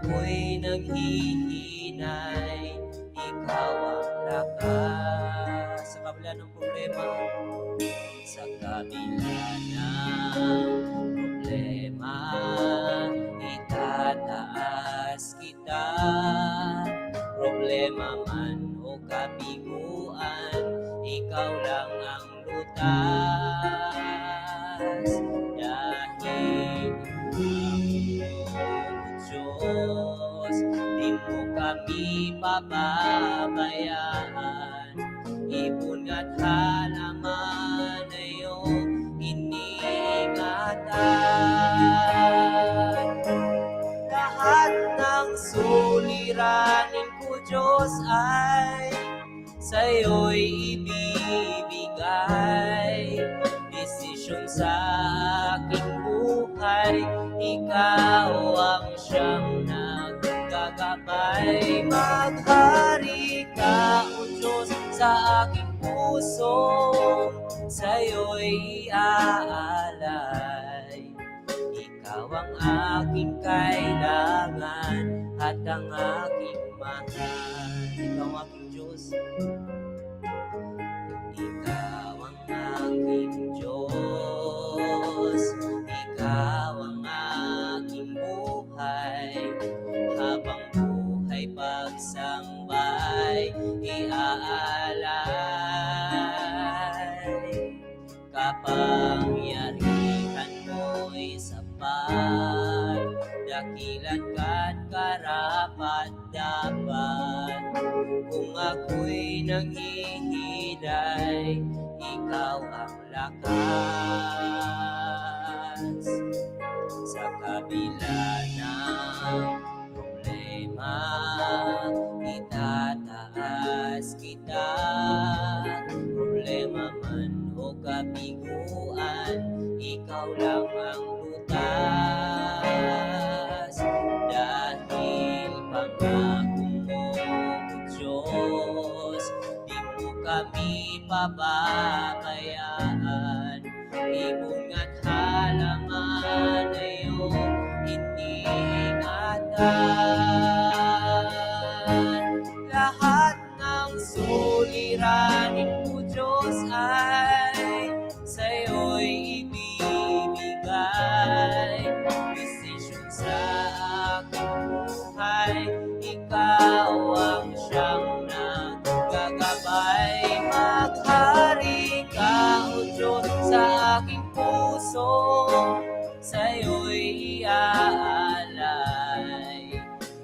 ako'y naghihinay, ikaw ang lakas. Sa kabila ng problema, sa kabila ng problema, itataas kita. Problema man o kabiguan, ikaw lang ang lutas. Dahil Diyos, di mo kami pababayaan. Ibon at halaman na iyong iniingatan. Lahat ng suliranin ko, Diyos, ay sa'yo'y ibibigay. Desisyon sa aking buhay, ikaw ang siyang naggagabay. Maghari ka, O Diyos, sa aking puso, sa'yo'y aalay. Ikaw ang aking kailangan at ang aking mahal. Ikaw ang aking Diyos. Ikaw ang aking Diyos. Ikaw ang aking buhay. Habang buhay pagsambay, iaalay. Kapangyarihan mo'y sapat, dakilan ka't karapat-dapat. Kung ako'y nanghihinay, ikaw ang lakas. Sa kabila ng problema, itataas kita. Problema man o kabiguan, ikaw lang ang lutas. Dahil pangako mo, Diyos, di mo kami pababayaan. Ibon at halaman na iyong iniingatan. Lahat ng suliranin ko, Diyos, ay sa'yo'y ibibigay. Desisyon sa aking buhay, ikaw ang siyang naggagabay. Maghari ka, O Diyos, sa aking puso, sa'yo'y iaalay.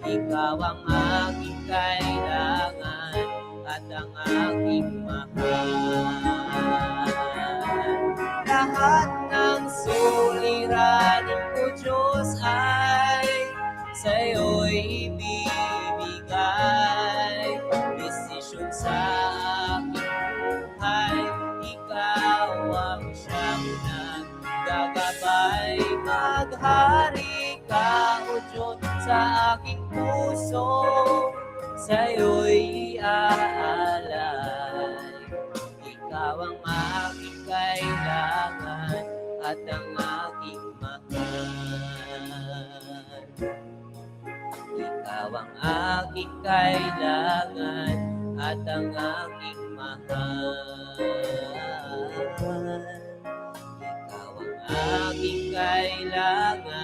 Ikaw ang aking kailangan at ang aking mahal. Lahat ng suliranin ko, Diyos, ay sa'yo'y ibibigay. Desisyon sa aking buhay, ikaw ang siyang naggagabay. Maghari ka, O Diyos, sa aking puso, sa'yo'y iaalay. Ikaw ang aking kailangan at ang aking mahal. Ikaw ang aking kailangan at ang aking mahal. Ikaw ang aking kailangan